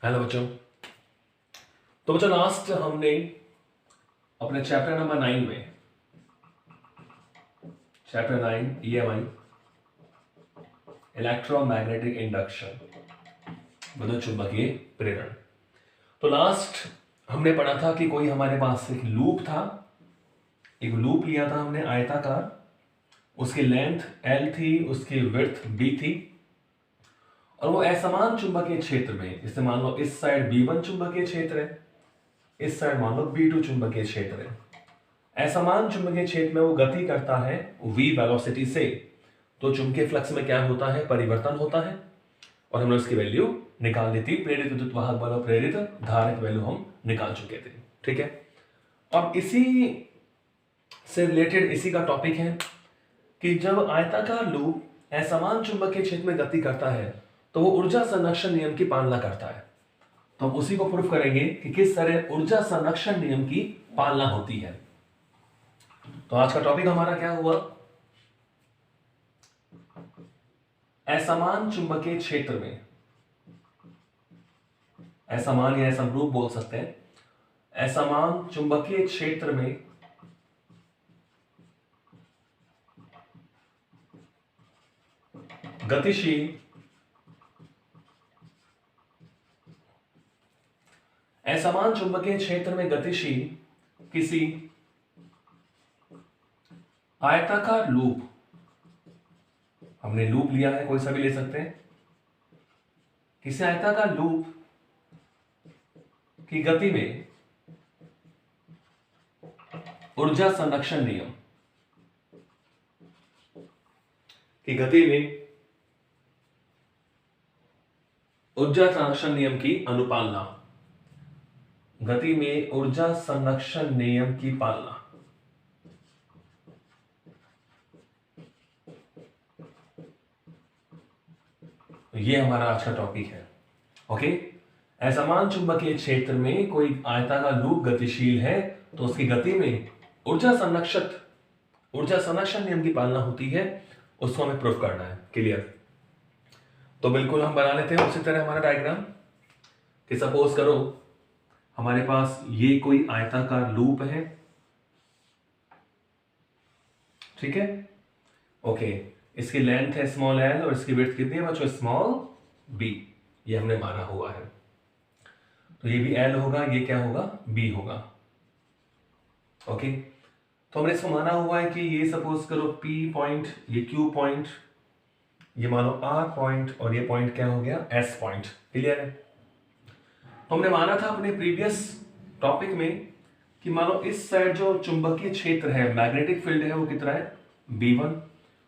Hello बच्चों। तो बच्चों लास्ट हमने अपने चैप्टर नंबर 9 में चैप्टर 9 EMI इलेक्ट्रोमैग्नेटिक इंडक्शन विद्युत चुंबकीय प्रेरण। तो लास्ट हमने पढ़ा था कि कोई हमारे पास एक लूप था, एक लूप लिया था हमने आयताकार, उसकी लेंथ L थी, उसकी विड्थ B थी और वो असमान चुंबकीय क्षेत्र में, जैसे मान लो इस साइड B1 चुंबकीय क्षेत्र है, इस साइड मान लो B2 चुंबकीय क्षेत्र है। असमान चुंबकीय क्षेत्र में वो गति करता है v वेलोसिटी से, तो चुंबकीय फ्लक्स में क्या होता है, परिवर्तन होता है और हमने उसकी वैल्यू निकाल ली थी। प्रेरित विद्युत वाहक बल और प्रेरित धारा की वैल्यू हम निकाल चुके थे, ठीक है। अब इसी से रिलेटेड इसी का टॉपिक है कि जब आयताकार लूप असमान चुंबकीय क्षेत्र में गति करता है तो वो ऊर्जा संरक्षण नियम की पालना करता है। तो हम उसी को प्रूफ करेंगे कि किस तरह ऊर्जा संरक्षण नियम की पालना होती है। तो आज का टॉपिक हमारा क्या हुआ, असमान चुंबकीय क्षेत्र में, असमान या समरूप बोल सकते हैं, असमान चुंबकीय क्षेत्र में गतिशील असमान चुंबकीय क्षेत्र में गतिशील किसी आयताकार लूप, हमने लूप लिया है, कोई सा भी ले सकते हैं, किसी आयताकार लूप की गति में ऊर्जा संरक्षण नियम की गति में ऊर्जा संरक्षण नियम की अनुपालना, गति में ऊर्जा संरक्षण नियम की पालना। ये हमारा आज का टॉपिक है। ओके, असमान चुंबकीय क्षेत्र में कोई आयताकार लूप गतिशील है तो उसकी गति में ऊर्जा संरक्षण नियम की पालना होती है, उसको हमें प्रूफ करना है। क्लियर? तो बिल्कुल हम बना लेते हैं उसी तरह हमारा डायग्राम कि सपोज करो हमारे पास ये कोई आयताकार लूप है, ठीक है। ओके, इसकी लेंथ है स्मॉल l और इसकी विड्थ कितनी है बच्चों, स्मॉल b। ये हमने माना हुआ है, तो ये भी l होगा, ये क्या होगा, b होगा। ओके, तो हमने इसको माना हुआ है कि ये सपोज करो p पॉइंट, ये q पॉइंट, ये मानो r पॉइंट और ये पॉइंट क्या हो गया, s पॉइंट। क्लियर है? तो हमने माना था अपने प्रीवियस टॉपिक में कि मानो इस साइड जो चुंबकीय क्षेत्र है, मैग्नेटिक फील्ड है, वो कितना है, B1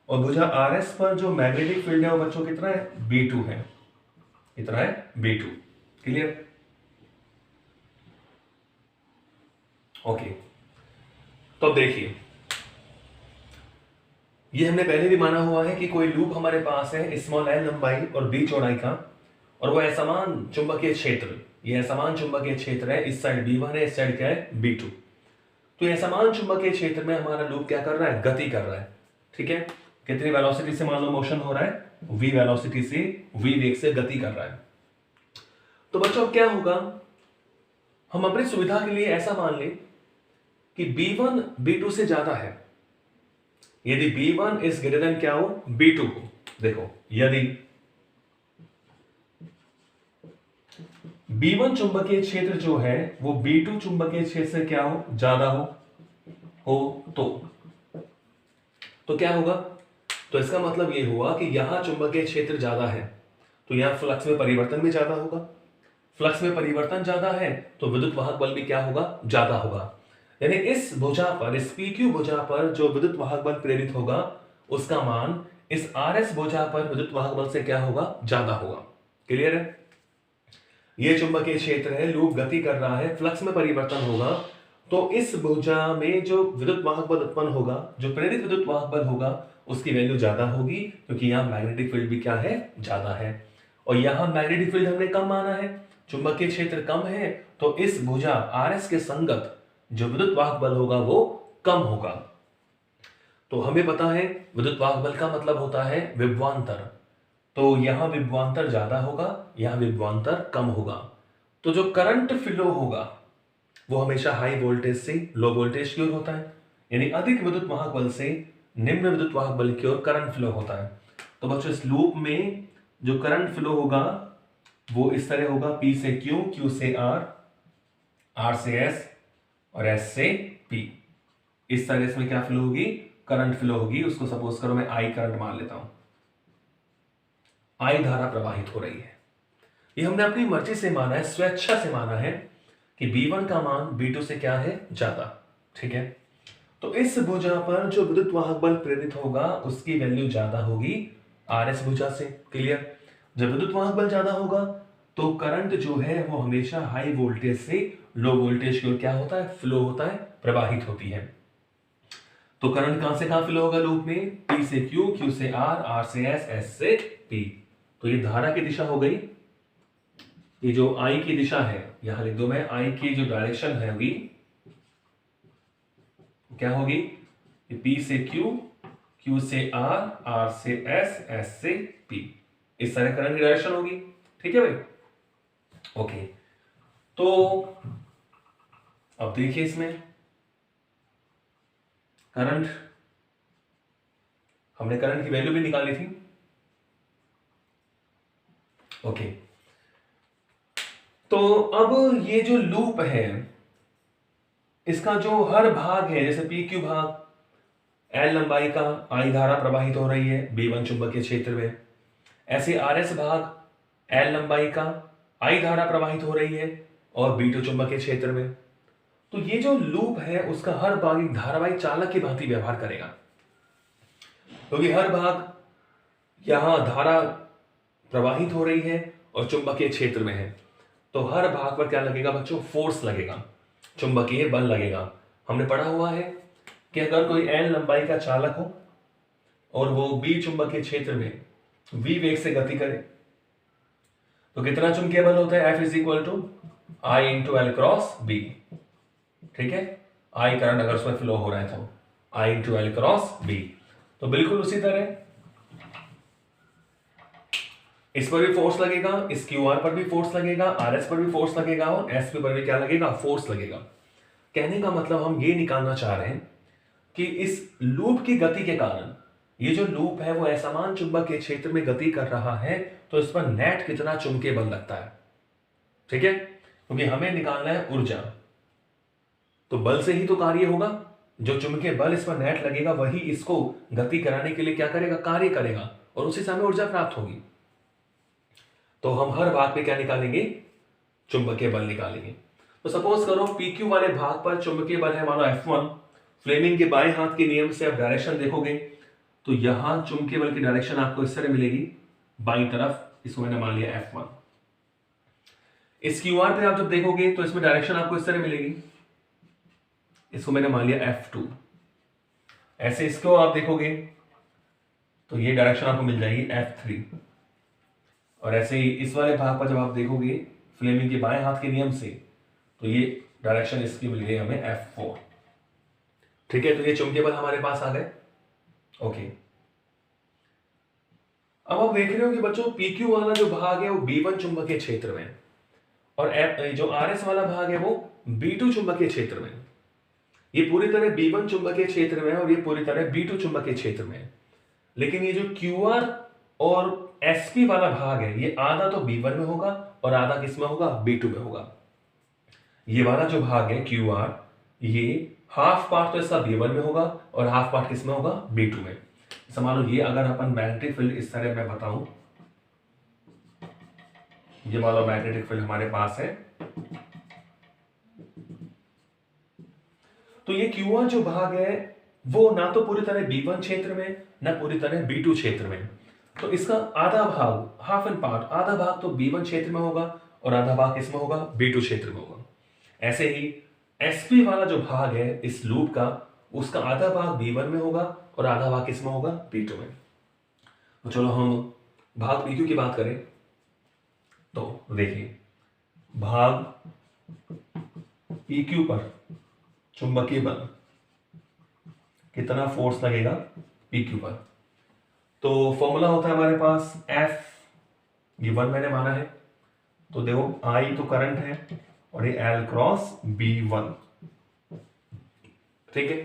और भुजा RS पर जो मैग्नेटिक फील्ड है वो बच्चों कितना है, B2 है। कितना है, B2। क्लियर? ओके, तो देखिए ये हमने पहले भी माना हुआ है कि कोई लूप हमारे पास है स्मॉल l लंबाई और b चौड़ाई का, और वो असमान चुंबकीय क्षेत्र, ये असमान चुंबकीय क्षेत्र है, इस साइड B1 है, इस साइड क्या है, B2। तो ये असमान चुंबकीय क्षेत्र में हमारा लूप क्या कर रहा है, गति कर रहा है, ठीक है। कितनी वेलोसिटी से मान लो मोशन हो रहा है, v वेलोसिटी से, v वेग से गति कर रहा है। तो बच्चों क्या होगा, हम अपनी सुविधा के लिए ऐसा मान लें कि B1 B2 से ज्यादा है। यदि B1 इज ग्रेटर देन क्या हो, B2 हो। देखो यदि B1 चुंबकीय क्षेत्र जो है वो B2 चुंबकीय क्षेत्र से क्या हो, ज्यादा हो तो क्या होगा, तो इसका मतलब ये हुआ कि यहां चुंबकीय क्षेत्र ज्यादा है तो यहां फ्लक्स में परिवर्तन भी ज्यादा होगा। फ्लक्स में परिवर्तन ज्यादा है तो विद्युत वाहक बल भी क्या होगा, ज्यादा होगा। यानी इस भुजा पर, इस PQ भुजा पर जो विद्युत वाहक बल प्रेरित होगा उसका मान इस RS भुजा पर विद्युत वाहक बल से क्या होगा, ज्यादा होगा। क्लियर है? ये चुंबकीय क्षेत्र है, लूप गति कर रहा है, फ्लक्स में परिवर्तन होगा तो इस भुजा में जो विद्युत वाहक बल उत्पन्न होगा, जो प्रेरित विद्युत वाहक बल होगा, उसकी वैल्यू ज्यादा होगी क्योंकि यहां मैग्नेटिक फील्ड भी क्या है, ज्यादा है। और यहां मैग्नेटिक फील्ड हमने कम माना है, चुंबकीय क्षेत्र कम है, तो इस भुजा RS के संगत जो विद्युत वाहक बल होगा वो कम होगा। तो हमें पता है विद्युत वाहक बल का मतलब होता है विभवांतर, तो यहां विभवांतर ज्यादा होगा, यहां विभवांतर कम होगा। तो जो करंट फ्लो होगा वो हमेशा हाई वोल्टेज से लो वोल्टेज की ओर होता है, यानी अधिक विद्युत वाहक बल से निम्न विद्युत वाहक बल की ओर करंट फ्लो होता है। तो बच्चों इस लूप में जो करंट फ्लो होगा वो इस तरह होगा, P से Q, Q से R, R से S और S से P। इस तरह इसमें क्या फ्लो होगी, करंट फ्लो होगी। उसको सपोज करो मैं I करंट मान लेता हूं, I धारा प्रवाहित हो रही है। ये हमने अपनी मर्जी से माना है, स्वेच्छा से माना है कि B1 का मान B2 से क्या है, ज्यादा। ठीक है, तो इस भुजा पर जो विद्युत वाहक बल प्रेरित होगा उसकी वैल्यू ज्यादा होगी RS भुजा से। क्लियर? जब विद्युत वाहक बल ज्यादा होगा तो करंट जो है वो हमेशा हाई वोल्टेज से लो वोल्टेज की ओर क्या होता है, फ्लो होता है, प्रवाहित होती है। तो करंट कहां से कहां फ्लो होगा लूप में, P से Q, Q से R, R से S, S से P। तो ये धारा की दिशा हो गई। ये जो I की दिशा है, यहां लिख दो मैं, I की जो डायरेक्शन है होगी क्या होगी, P से Q, Q से R, R से S, S से P। इस तरह करंट की डायरेक्शन होगी। ठीक है भाई, ओके। तो अब देखिए इसमें करंट, हमने करंट की वैल्यू भी निकाली थी। ओके, तो अब ये जो लूप है इसका जो हर भाग है, जैसे PQ भाग L लंबाई का I धारा प्रवाहित हो रही है B1 चुंबकीय क्षेत्र में, ऐसे RS भाग L लंबाई का I धारा प्रवाहित हो रही है और B2 चुंबकीय क्षेत्र में। तो ये जो लूप है उसका हर भाग एक धारावाही चालक की भांति व्यवहार करेगा, क्योंकि हर भाग यहां धारा प्रवाहित हो रही है और चुंबकीय क्षेत्र में है। तो हर भाग पर क्या लगेगा बच्चों, फोर्स लगेगा, चुंबकीय बल लगेगा। हमने पढ़ा हुआ है कि अगर कोई L लंबाई का चालक हो और वो B चुंबकीय क्षेत्र में V वेग से गति करे तो कितना चुंबकीय बल होता है, F is equal to I into L cross B. ठीक है, I करंट अगर उसमें फ्लो हो रहा है तो I into L cross B. तो बिल्कुल उसी तरह इस पर भी फोर्स लगेगा, इस QR पर भी फोर्स लगेगा, RS पर भी फोर्स लगेगा और SP पर भी क्या लगेगा, फोर्स लगेगा। कहने का मतलब हम ये निकालना चाह रहे हैं कि इस लूप की गति के कारण ये जो लूप है वो असमान चुंबकीय क्षेत्र में गति कर रहा है, तो इस पर नेट कितना चुंबकीय बल लगता है। ठीक है, क्योंकि हमें निकालना है ऊर्जा, तो बल से ही तो कार्य होगा। जो चुंबकीय बल इस पर नेट लगेगा वही इसको गति कराने के लिए क्या करेगा, कार्य करेगा और उसी समय ऊर्जा प्राप्त होगी। तो हम हर भाग पे क्या निकालेंगे, चुंबकीय बल निकालेंगे। तो सपोज करो PQ वाले भाग पर चुंबकीय बल है मानो F1। फ्लेमिंग के बाएं हाथ के नियम से आप डायरेक्शन देखोगे तो यहां चुंबकीय बल की डायरेक्शन आपको इस तरह मिलेगी, बाईं तरफ, इसको मैंने मान लिया F1। इस QR पे आप जब देखोगे तो इसमें डायरेक्शन आपको इस तरह मिलेगी, इसको मैंने मान लिया F2। ऐसे इसको आप देखोगे तो ये डायरेक्शन आपको मिल जाएगी F3। और ऐसे ही इस वाले भाग पर जब आप देखोगे फ्लेमिंग के बाएं हाथ के नियम से तो ये डायरेक्शन इसकी मिल गई हमें F4। ठीक है, तो ये चुंबकीय बल हमारे पास आ गए। ओके, अब आप देख रहे हो कि बच्चों PQ वाला जो भाग है वो B1 चुंबकीय क्षेत्र में और जो RS वाला भाग है वो B2 चुंबकीय क्षेत्र में। ये पूरी तरह B1 चुंबकीय क्षेत्र में है और ये पूरी तरह B2 चुंबकीय क्षेत्र में है। लेकिन ये जो QR और SP वाला भाग है ये आधा तो B1 में होगा और आधा किस में होगा, B2 में होगा। ये वाला जो भाग है QR, ये हाफ पार्ट तो इसका B1 में होगा और हाफ पार्ट किस में होगा, B2 में। मान लो ये अगर अपन मैग्नेटिक फील्ड इस तरह मैं बताऊं, ये वाला मैग्नेटिक फील्ड हमारे पास है, तो ये QR जो भाग है वो ना तो पूरी तरह B1 क्षेत्र में ना पूरी तरह B2 क्षेत्र में। तो इसका आधा भाग, हाफ एंड पार्ट, आधा भाग तो B1 क्षेत्र में होगा और आधा भाग किसमें होगा, B2 क्षेत्र में होगा। ऐसे ही SP वाला जो भाग है इस लूप का, उसका आधा भाग B1 में होगा और आधा भाग किसमें होगा, B2 में। तो चलो हम भाग PQ की बात करें तो देखिए भाग PQ पर चुंबकीय बल कितना फोर्स लगेगा PQ पर। तो फॉर्मूला होता है हमारे पास F, ये 1 मैंने माना है, तो देखो आई तो करंट है और ये L क्रॉस B1, ठीक है।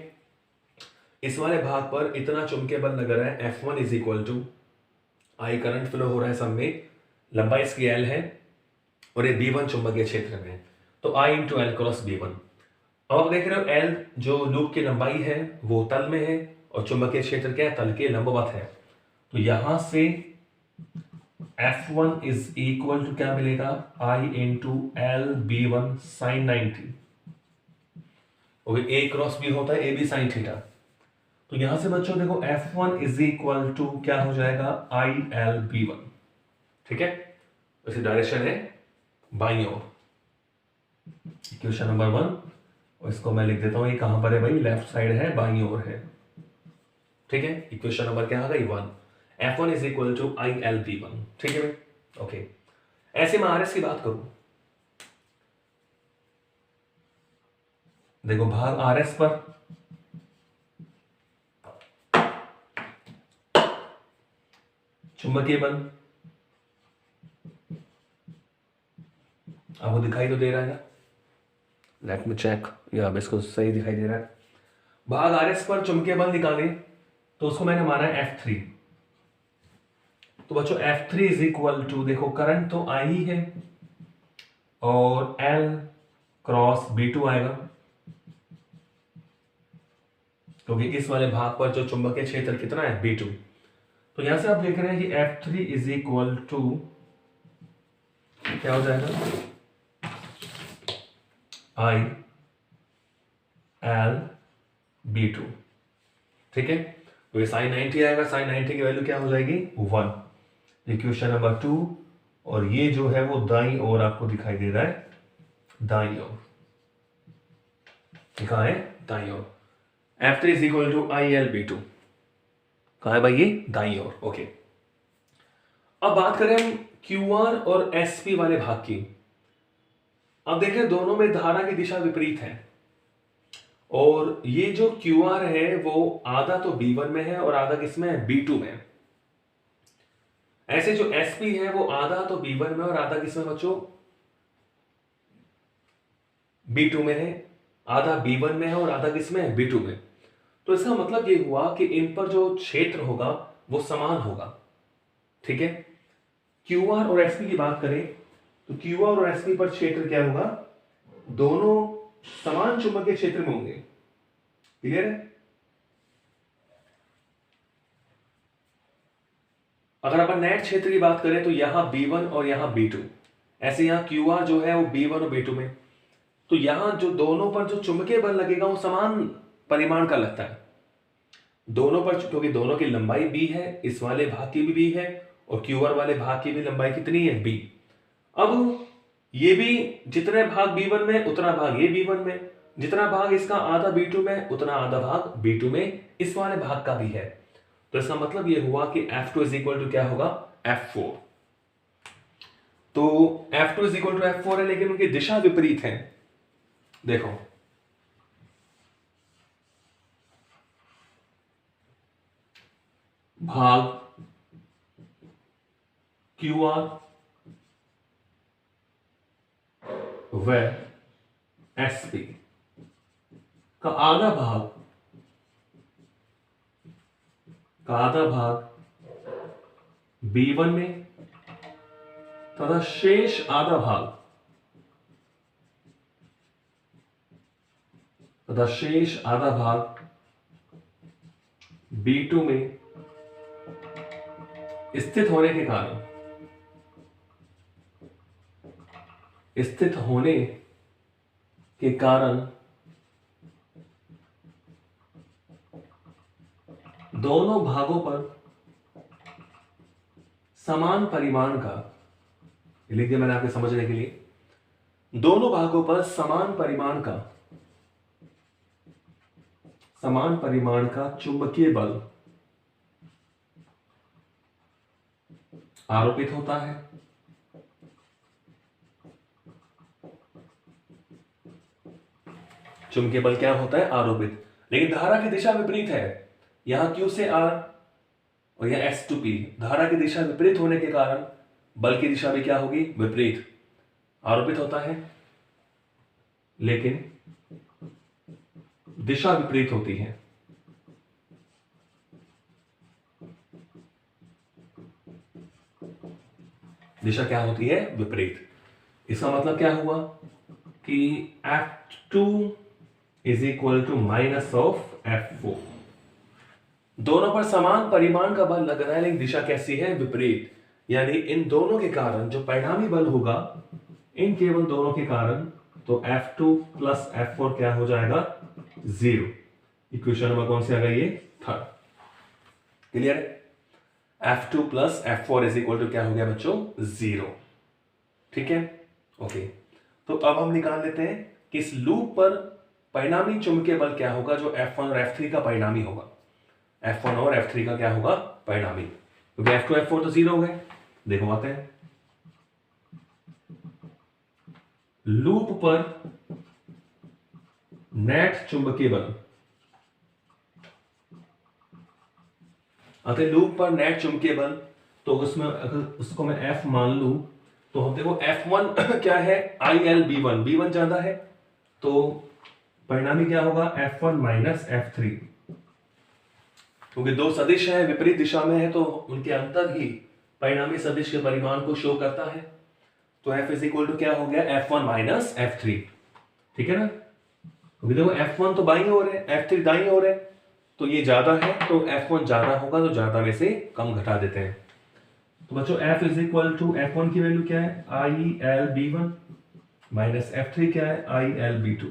इस वाले भाग पर इतना चुंबकीय बल लग रहा है F1 is equal to I current flow हो रहा है सब में, लंबाई इसकी L है और ये B1 चुंबकीय क्षेत्र में है, तो I into L cross B1। अब आप देख रहे हो L जो लूप की लंबाई है वो तल में है और चुंबकीय क्षेत्र क्या है, तल के लंबवत है। तो यहां से F1 इज इक्वल टू क्या मिलेगा, I into L B1 sine 90। Okay, A cross B होता है AB साइन थीटा। तो यहां से बच्चों देखो F1 इज इक्वल टू क्या हो जाएगा, IL B1, ठीक है। वैसे डायरेक्शन है बाईं ओर, इक्वेशन नंबर 1, और इसको मैं लिख देता हूं, ये कहां पर है भाई, लेफ्ट साइड है, बाईं ओर है, ठीक है। इक्वेशन नंबर क्या आ गई 1, F1 is equal to IL B1, ठीक है भाई, ओके। ऐसे मैं RS की बात करूं, देखो भाग RS पर चुंबकीय बल आपको दिखाई तो दे रहा है ना, लेट मी चेक, या अब इसको सही दिखाई दे रहा है। भाग RS पर चुंबकीय बल निकाले तो उसको मैंने माना है F3। तो बच्चों F3 इज इक्वल टू, देखो करंट तो I ही है और L क्रॉस B2 आएगा, क्योंकि इस वाले भाग पर जो चुंबकीय क्षेत्र कितना है, B2। तो यहां से आप देख रहे हैं कि F3 इज इक्वल टू क्या हो जाएगा, I L B2, ठीक है। तो ये साइन 90 आएगा, साइन 90 की वैल्यू क्या हो जाएगी 1, इक्वेशन नंबर 2। और ये जो है वो दाईं ओर आपको दिखाई दे रहा है, दाईं ओर, कहां है, दाईं ओर। F3 is equal to IL B2, कहां है भाई, ये दाईं ओर, ओके। अब बात करें हम QR और SP वाले भाग की। अब देखें दोनों में धारा की दिशा विपरीत है, और ये जो QR है वो आधा तो B1 में है और आधा किसमें है, B2 में। ऐसे जो SP है वो आधा तो B1 में और आधा किसमें बच्चों, B2 में है, आधा B1 में है और आधा किसमें है, B2 में। तो इसका मतलब ये हुआ कि इन पर जो क्षेत्र होगा वो समान होगा, ठीक है। QR और SP की बात करें तो QR और SP पर क्षेत्र क्या होगा, दोनों समान चुंबकीय क्षेत्र में होंगे, क्लियर है। अगर अपन नेट क्षेत्र की बात करें तो यहां B1 और यहां B2, ऐसे यहां QR जो है वो B1 और B2 में, तो यहां जो दोनों पर जो चुंबकीय बल लगेगा वो समान परिमाण का लगता है दोनों पर, क्योंकि दोनों की लंबाई B है, इस वाले भाग की भी B है और QR वाले भाग की भी लंबाई कितनी है, B। अब ये भी जितने भाग B1 में उतना भाग ये B1 में, जितना भाग इसका आधा B2 में उतना आधा भाग B2 में इस वाले भाग का भी है। तो इसका मतलब ये हुआ कि F2 इज इक्वल टू क्या होगा, F4। तो F2 is equal to F4 है, लेकिन उनकी दिशा विपरीत है। देखो भाग QR व SP का आधा भाग B1 में तथा शेष आधा भाग B2 में स्थित होने के कारण दोनों भागों पर समान परिमाण का, लिख दिया मैंने आपके समझने के लिए, दोनों भागों पर समान परिमाण का चुंबकीय बल आरोपित होता है। चुंबकीय बल क्या होता है, आरोपित, लेकिन धारा की दिशा विपरीत है। यहां Q से R और यहां S to P, धारा की दिशा विपरीत होने के कारण बल की दिशा भी क्या होगी, विपरीत। आरोपित होता है, लेकिन दिशा विपरीत होती है। दिशा क्या होती है? विपरीत। इसका मतलब क्या हुआ कि F2 is equal to minus of F4। दोनों पर समान परिमाण का बल लग रहा है, लेकिन दिशा कैसी है? विपरीत। यानी इन दोनों के कारण जो परिणामी बल होगा, इन केवल दोनों के कारण, तो F2 प्लस F4 क्या हो जाएगा? 0। इक्वेशन नंबर कौन सी आ गई? ये थर्ड। क्लियर है? F2 plus F4 is equal to क्या हो गया बच्चों? 0। ठीक है, ओके। तो अब हम निकाल लेते हैं कि इस लूप पर परिणामी चुंबकीय बल क्या होगा, जो F1 और F3 का परिणामी होगा। F1 और F3 का क्या होगा? परिणामी। क्योंकि F2 F4 तो 0 हो गए। देखो आते हैं, लूप पर नेट चुंबकीय बल, अतः लूप पर नेट चुंबकीय बल, तो उसमें अगर उसको मैं F मान लूं, तो हम देखो F1 क्या है? ILB1, B1 ज्यादा है, तो परिणामी क्या होगा? F1 minus F3। क्योंकि दो सदिश है, विपरीत दिशा में है, तो उनके अंतर ही परिणामी सदिश के परिमाण को शो करता है। तो F इज इक्वल टू क्या हो गया? F1 minus F3। ठीक है ना? क्योंकि देखो F1 तो बाईं ओर है, F3 दाईं ओर है, तो ये ज्यादा है, तो F1 ज्यादा होगा, तो ज्यादा में से कम घटा देते हैं। तो बच्चों F is equal to F1 की वैल्यू क्या है? ILB1 माइनस F3 क्या है? ILB2।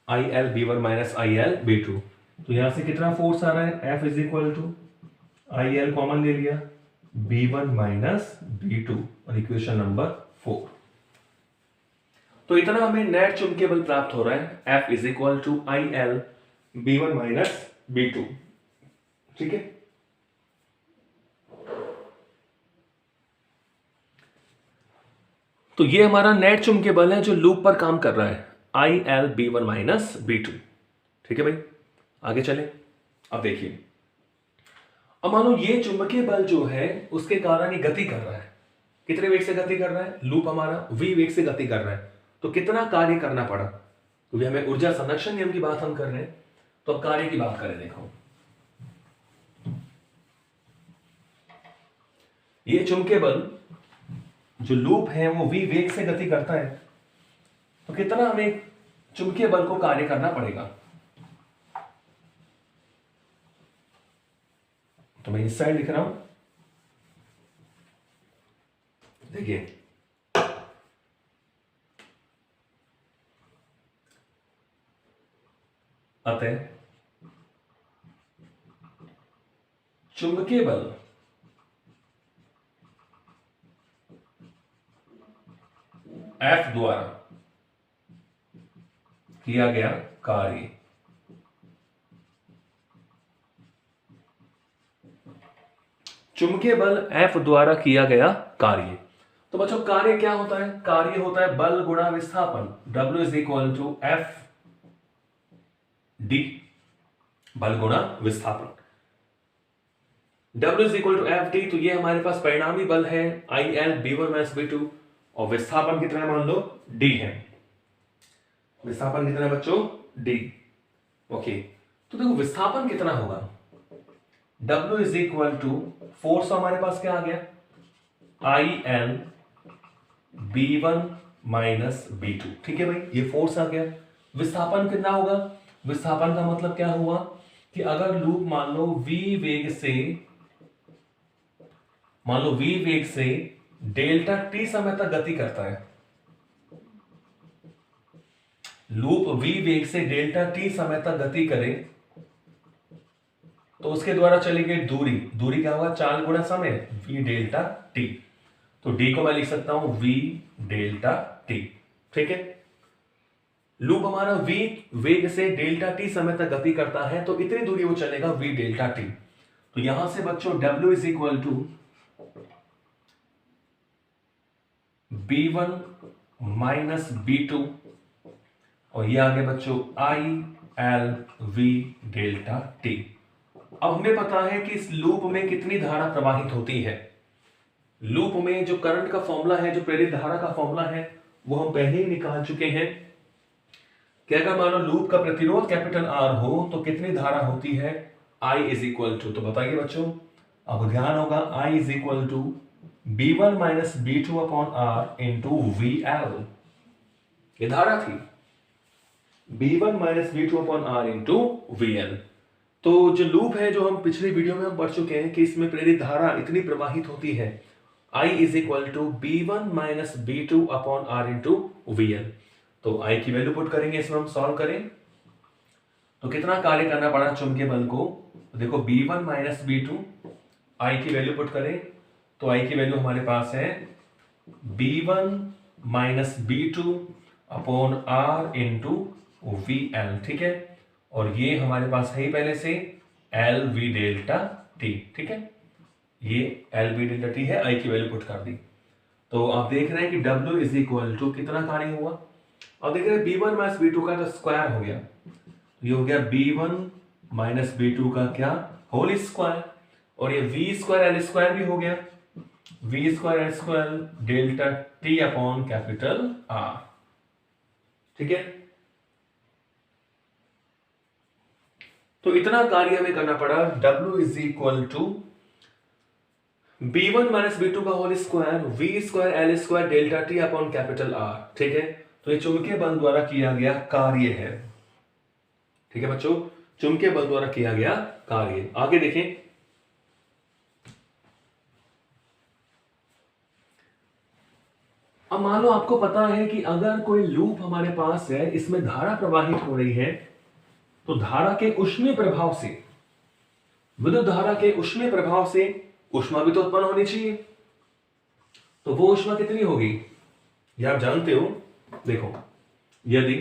ILB1 minus ILB2। तो यहां से कितना फोर्स आ रहा है? F is equal to IL common ले लिया, B1 माइनस B2, और इक्वेशन नंबर 4। तो इतना हमें नेट चुंबकीय बल प्राप्त हो रहा है, F is equal to ILB1 minus B2। ठीक है, तो ये हमारा नेट चुंबकीय बल है जो लूप पर काम कर रहा है, ILB1 माइनस B2। ठीक है भाई, आगे चले। अब देखिए, अब मानो ये चुंबकीय बल जो है उसके कारण ये गति कर रहा है। कितने वेग से गति कर रहा है? लूप हमारा v वेग से गति कर रहा है, तो कितना कार्य करना पड़ा? क्योंकि हमें ऊर्जा संरक्षण नियम की बात हम कर रहे हैं, तो अब कार्य की बात करें। देखो, ये चुंबकीय बल जो लूप है वो v वेग से गति करता है, तो कितना हमें चुंबकीय बल को कार्य करना पड़ेगा? तो मैं इस साइड लिख रहा हूं, देखिए, अतः चुंबकीय बल F द्वारा किया गया कार्य चुंबकीय बल F द्वारा किया गया कार्य। तो बच्चों कार्य क्या होता है? कार्य होता है बल गुणा विस्थापन, W is equal to F D, बल गुणा विस्थापन, W is equal to F D। तो ये हमारे पास परिणामी बल है ILB1 माइनस B2, और विस्थापन कितना है? मान लो D है। विस्थापन कितना है बच्चों? D। ओके, तो देखो विस्थापन कितना होगा? W is equal to, force हमारे पास क्या आ गया? ILB1 minus B2। ठीक है भाई, ये फोर्स आ गया। विस्थापन कितना होगा? विस्थापन का मतलब क्या हुआ कि अगर लूप मान लो v वेग से डेल्टा t समय तक गति करता है, लूप v वेग से डेल्टा t समय तक गति करे, तो उसके द्वारा चली गई दूरी क्या होगा? चाल गुणा समय, v डेल्टा t। तो d को मैं लिख सकता हूं v डेल्टा t। ठीक है, लूप हमारा v वेग से डेल्टा t समय तक गति करता है, तो इतनी दूरी वो चलेगा v डेल्टा t। तो यहां से बच्चों W is equal to B1 minus B2, और ये आगे बच्चों ILV डेल्टा t। अब हमें पता है कि इस लूप में कितनी धारा प्रवाहित होती है। लूप में जो करंट का फॉर्मूला है, जो प्रेरित धारा का फॉर्मूला है, वो हम पहले ही निकाल चुके हैं कि अगर मान लो लूप का प्रतिरोध कैपिटल आर हो तो कितनी धारा होती है, I इज इक्वल टू, तो बताइए बच्चों, अब ध्यान होगा, I is equal to B1 minus B2 upon R into VL, ये धारा थी, B1 minus B2 upon R into VL। तो जो लूप है, जो हम पिछले वीडियो में हम पढ़ चुके हैं कि इसमें प्रेरित धारा इतनी प्रवाहित होती है, I is equal to B1 minus B2 upon R into VL। तो I की वैल्यू पुट करेंगे, इसमें हम सॉल्व करें तो कितना कार्य करना पड़ा चुंबकीय बल को, देखो B1 माइनस B2, I की वैल्यू पुट करें तो I की वैल्यू हमारे पास है B1 minus B2 upon R into VL, ठीक है, और ये हमारे पास है ही पहले से LV डेल्टा T, ठीक है, ये LV डेल्टा T है, I की वैल्यू पुट कर दी। तो आप देख रहे हैं कि W इज इक्वल टू कितना कार्य हुआ, और देख रहे हैं B1 माइनस B2 का तो स्क्वायर हो गया, ये हो गया B1 माइनस B2 का क्या होल स्क्वायर, और ये V स्क्वायर L स्क्वायर भी हो गया, V square L square delta T upon capital R, ठीक है। तो इतना कार्य हमें करना पड़ा, W is equal to B1 minus B2 का whole square, V square L square delta T upon capital R, ठीक है। तो ये चुंबकीय बल द्वारा किया गया कार्य है, ठीक है बच्चों, चुंबकीय बल द्वारा किया गया कार्य। आगे देखें, अब मान लो आपको पता है कि अगर कोई लूप हमारे पास है, इसमें धारा प्रवाहित हो रही है, तो धारा के ऊष्मीय प्रभाव से, विद्युत धारा के ऊष्मीय प्रभाव से ऊष्मा भी तो उत्पन्न होनी चाहिए। तो वो ऊष्मा कितनी होगी, ये आप जानते हो, देखो, यदि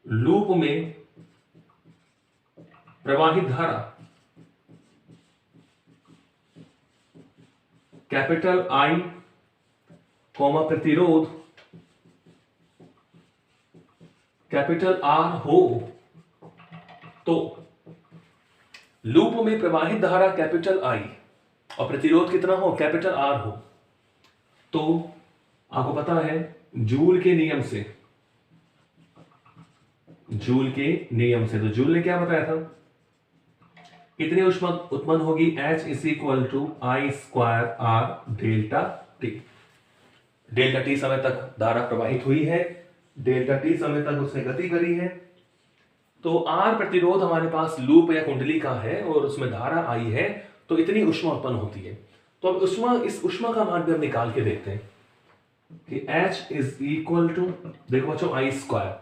लूप में प्रवाहित धारा कैपिटल I कॉमा प्रतिरोध कैपिटल R हो, तो लूप में प्रवाहित धारा कैपिटल I और प्रतिरोध कितना हो, कैपिटल R हो, तो आपको पता है जूल के नियम से, तो जूल ने क्या बताया था, कितनी ऊष्मा उत्पन्न होगी, H is equal to I square R delta T। Delta T समय तक धारा प्रवाहित हुई है, डेल्टा T समय तक उसने गति करी है, तो R प्रतिरोध हमारे पास लूप या कुंडली का है और उसमें धारा आई है, तो इतनी ऊष्मा उत्पन्न होती है। तो अब इस ऊष्मा का मान भी हम निकाल के देखते हैं कि H इज इक्वल टू, देखो बच्चों, I स्क्वायर,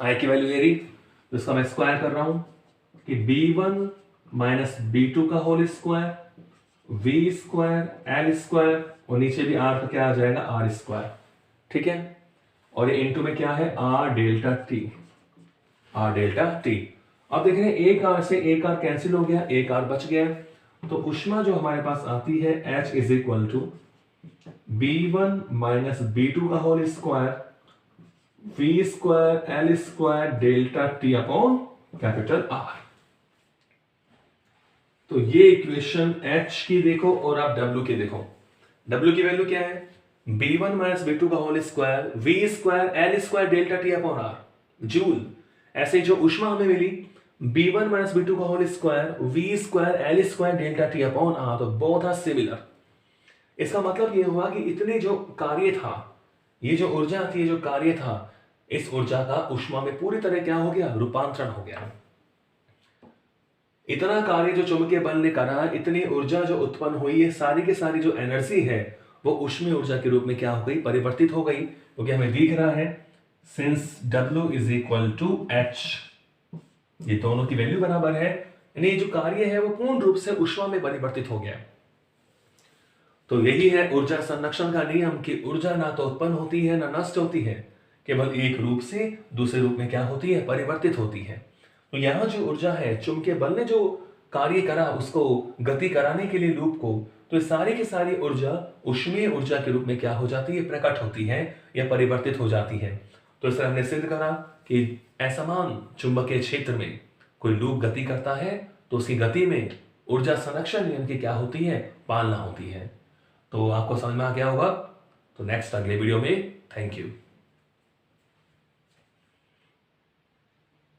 I की वैल्यू ये रही, तो इसका मैं स्क्वायर कर रहा हूं कि B1 माइनस B2 का whole square, V square L square, और नीचे भी R का क्या आ जाएगा, R स्क्वायर, ठीक है, और ये इनटू में क्या है, R delta T, R delta T। अब देख रहे हैं एक R से एक R कैंसिल हो गया, एक R बच गया, तो ऊष्मा जो हमारे पास आती है H is equal to B1 minus B2 का whole square, V square L square delta T upon capital R। तो ये इक्वेशन H की देखो और आप W की देखो, W की वैल्यू क्या है, B1 माइनस B2 का whole square, V square L square delta T upon R, joule. ऐसे जो ऊष्मा हमें मिली B1 माइनस B2 का whole square, V square L square delta T upon R, तो बोथ आर सिमिलर। इसका मतलब ये हुआ कि इतने जो कार्य था, ये जो ऊर्जा थी, जो कार्य था, इस ऊर्जा का ऊष्मा में पूरी तरह क्या हो गया, रूपांतरण हो गया। इतना कार्य जो चुंबकीय बल ने करा, इतनी ऊर्जा जो उत्पन्न हुई है, सारी की सारी जो एनर्जी है वो ऊष्मीय ऊर्जा के रूप में क्या हो गई, परिवर्तित हो गई, क्योंकि हमें दिख रहा है since W is equal to H, ये दोनों की वैल्यू बराबर है, यानी जो कार्य है वो पूर्ण रूप से ऊष्मा में परिवर्तित हो गया। तो यही है ऊर्जा संरक्षण का नियम कि ऊर्जा ना तो उत्पन्न होती है ना नष्ट होती है, केवल एक रूप से दूसरे रूप में क्या होती है, परिवर्तित होती है। तो यहां जो ऊर्जा है, चुंबकीय बल ने जो कार्य करा उसको गति कराने के लिए लूप को, तो सारी की सारी ऊर्जा ऊष्मीय ऊर्जा के रूप में क्या हो जाती है, प्रकट होती है या परिवर्तित हो जाती है। तो इस तरह हमने सिद्ध करा कि असमान चुंबकीय क्षेत्र में कोई लूप गति करता है तो उसकी गति में ऊर्जा संरक्षण नियम की क्या होती है, पालना होती है। तो आपको समझ में आ गया होगा। तो नेक्स्ट अगले वीडियो में, थैंक यू।